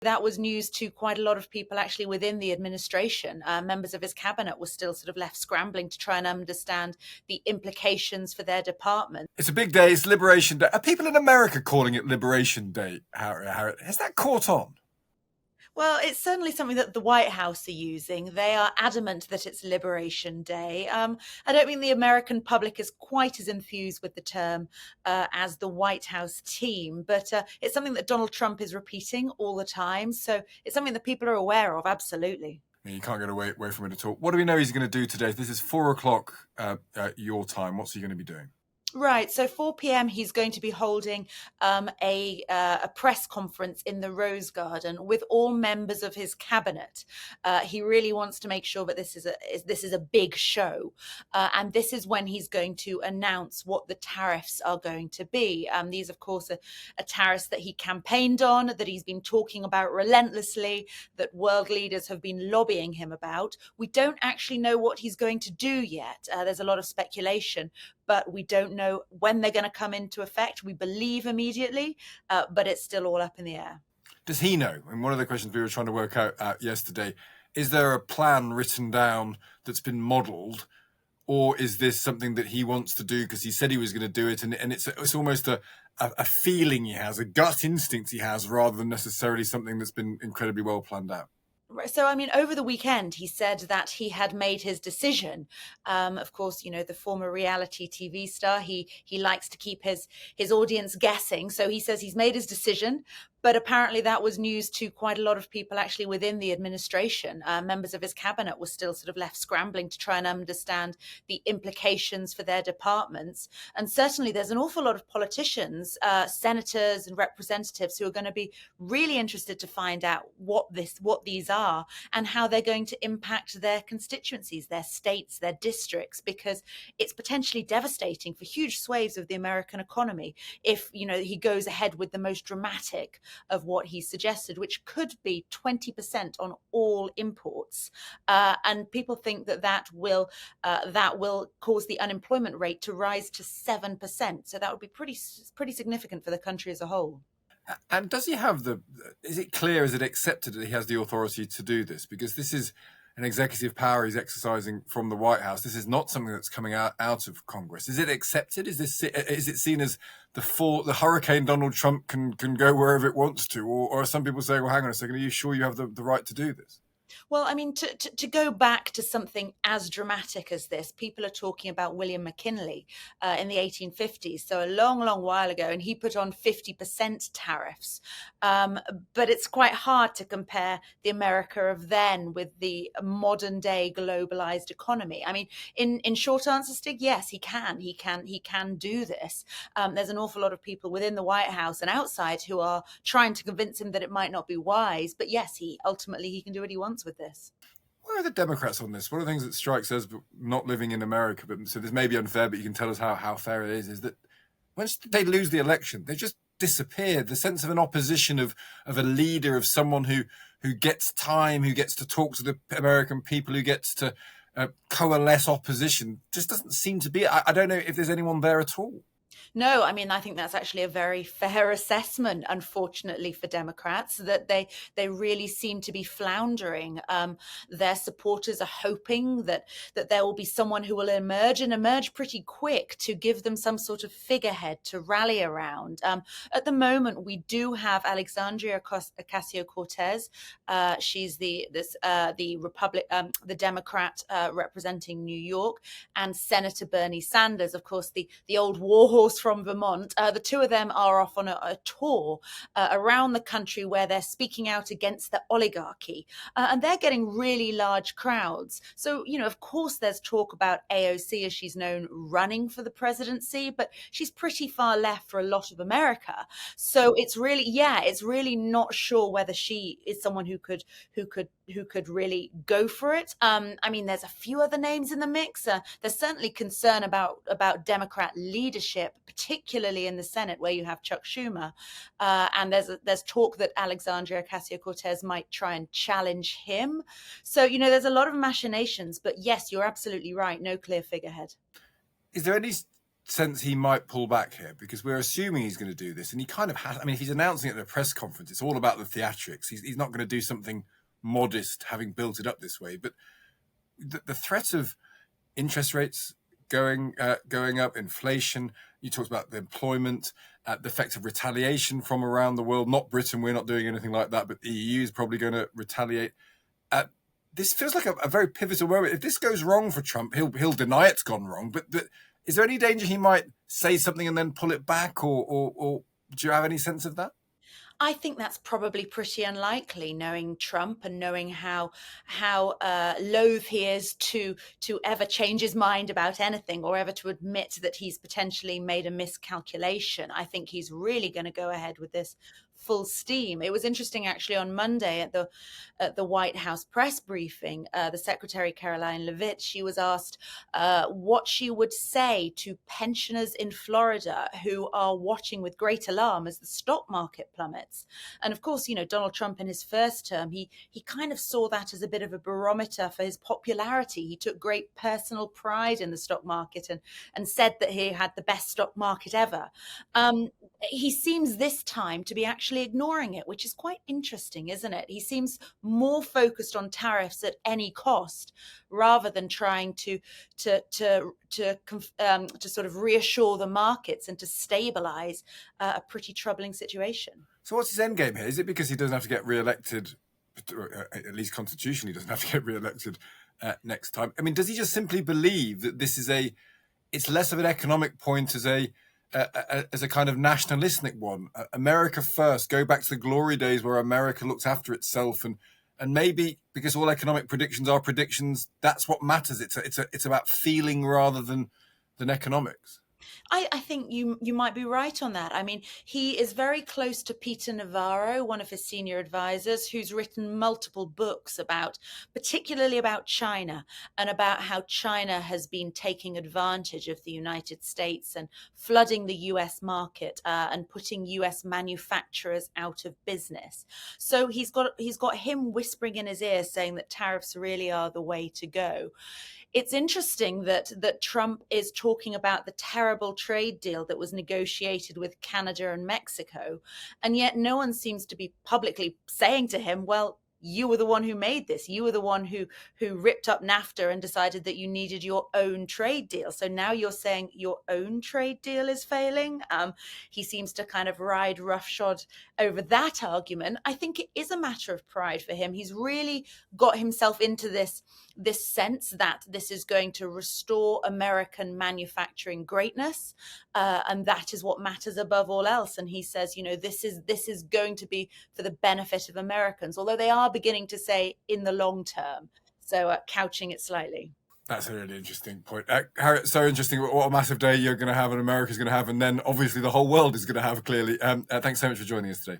That was news to quite a lot of people actually within the administration. Members of his cabinet were still sort of left scrambling to try and understand the implications for their department. It's a big day. It's Liberation Day. Are people in America calling it Liberation Day, Harriet? Has that caught on? Well, it's certainly something that the White House are using. They are adamant that it's Liberation Day. I don't think the American public is quite as enthused with the term as the White House team, but it's something that Donald Trump is repeating all the time. So it's something that people are aware of, absolutely. You can't get away from it at all. What do we know he's going to do today? This is 4:00 your time. What's he going to be doing? Right. So 4 p.m. he's going to be holding a press conference in the Rose Garden with all members of his cabinet. He really wants to make sure that this is a big show, and this is when he's going to announce what the tariffs are going to be. These, of course, are tariffs that he campaigned on, that he's been talking about relentlessly, that world leaders have been lobbying him about. We don't actually know what he's going to do yet. There's a lot of speculation, but we don't know when they're going to come into effect. We believe immediately, but it's still all up in the air. Does he know? And one of the questions we were trying to work out yesterday, is there a plan written down that's been modelled, or is this something that he wants to do because he said he was going to do it, and it's almost a feeling he has, a gut instinct he has, rather than necessarily something that's been incredibly well planned out? So, I mean, over the weekend, he said that he had made his decision. Of course, you know, the former reality TV star, he likes to keep his audience guessing. So he says he's made his decision. But apparently that was news to quite a lot of people actually within the administration. Members of his cabinet were still sort of left scrambling to try and understand the implications for their departments. And certainly there's an awful lot of politicians, senators and representatives who are going to be really interested to find out what these are and how they're going to impact their constituencies, their states, their districts, because it's potentially devastating for huge swathes of the American economy if, you know, he goes ahead with the most dramatic of what he suggested, which could be 20% on all imports. And people think that will cause the unemployment rate to rise to 7%. So that would be pretty significant for the country as a whole. And does he have is it clear, is it accepted that he has the authority to do this? Because this is an executive power he's exercising from the White House. This is not something that's coming out of Congress. Is it accepted? Is it seen as the Hurricane Donald Trump can go wherever it wants to? Or are some people saying, well, hang on a second, are you sure you have the right to do this? Well, I mean, to go back to something as dramatic as this, people are talking about William McKinley in the 1850s, so a long, long while ago, and he put on 50% tariffs. But it's quite hard to compare the America of then with the modern day globalized economy. I mean, in short answer, Stig, yes, he can do this. There's an awful lot of people within the White House and outside who are trying to convince him that it might not be wise. But yes, he can do what he wants with this. Where are the Democrats on this? One of the things that strikes us, not living in America, but so this may be unfair, but you can tell us how fair it is that once they lose the election, they just disappear. The sense of an opposition, of a leader, of someone who gets time, who gets to talk to the American people, who gets to coalesce opposition, just doesn't seem to be. I don't know if there's anyone there at all. No, I mean, I think that's actually a very fair assessment, unfortunately, for Democrats, that they really seem to be floundering. Their supporters are hoping that there will be someone who will emerge pretty quick to give them some sort of figurehead to rally around. At the moment, we do have Alexandria Ocasio-Cortez. She's the Democrat representing New York, and Senator Bernie Sanders, of course, the old warhorse from Vermont. The two of them are off on a tour around the country where they're speaking out against the oligarchy, and they're getting really large crowds. So, you know, of course, there's talk about AOC, as she's known, running for the presidency, but she's pretty far left for a lot of America. So it's really not sure whether she is someone who could really go for it. I mean, there's a few other names in the mix. There's certainly concern about Democrat leadership, particularly in the Senate, where you have Chuck Schumer. And there's talk that Alexandria Ocasio-Cortez might try and challenge him. So, you know, there's a lot of machinations. But yes, you're absolutely right. No clear figurehead. Is there any sense he might pull back here? Because we're assuming he's going to do this, and he kind of has. I mean, if he's announcing it at a press conference, it's all about the theatrics. He's not going to do something modest, having built it up this way. But the threat of interest rates going up, inflation. You talked about the employment, the effect of retaliation from around the world. Not Britain, we're not doing anything like that, but the EU is probably going to retaliate. This feels like a very pivotal moment. If this goes wrong for Trump, he'll deny it's gone wrong. But is there any danger he might say something and then pull it back, or do you have any sense of that? I think that's probably pretty unlikely, knowing Trump and knowing how loath he is to ever change his mind about anything or ever to admit that he's potentially made a miscalculation. I think he's really going to go ahead with this full steam. It was interesting actually on Monday at the White House press briefing, the Secretary Caroline Leavitt, she was asked what she would say to pensioners in Florida who are watching with great alarm as the stock market plummets. And of course, Donald Trump in his first term, he kind of saw that as a bit of a barometer for his popularity. He took great personal pride in the stock market and said that he had the best stock market ever. He seems this time to be actually ignoring it, which is quite interesting, isn't it? He seems more focused on tariffs at any cost rather than trying to sort of reassure the markets and to stabilize a pretty troubling situation. So what's his end game here? Is it because he doesn't have to get re-elected, or at least constitutionally doesn't have to get re-elected next time? I mean, does he just simply believe that this is it's less of an economic point as a kind of nationalistic one? America first, go back to the glory days where America looked after itself, and maybe because all economic predictions are predictions, that's what matters. It's about feeling rather than economics. I think you might be right on that. I mean, he is very close to Peter Navarro, one of his senior advisors, who's written multiple books particularly about China and about how China has been taking advantage of the United States and flooding the US market and putting US manufacturers out of business. So he's got him whispering in his ear saying that tariffs really are the way to go. It's interesting that Trump is talking about the terrible trade deal that was negotiated with Canada and Mexico, and yet no one seems to be publicly saying to him, well, you were the one who made this. You were the one who ripped up NAFTA and decided that you needed your own trade deal. So now you're saying your own trade deal is failing. He seems to kind of ride roughshod over that argument. I think it is a matter of pride for him. He's really got himself into this sense that this is going to restore American manufacturing greatness, and that is what matters above all else. And he says, this is going to be for the benefit of Americans, although they are beginning to say in the long term. So couching it slightly. That's a really interesting point. Harriet, so interesting. What a massive day you're going to have and America's going to have, and then obviously the whole world is going to have, clearly. Thanks so much for joining us today.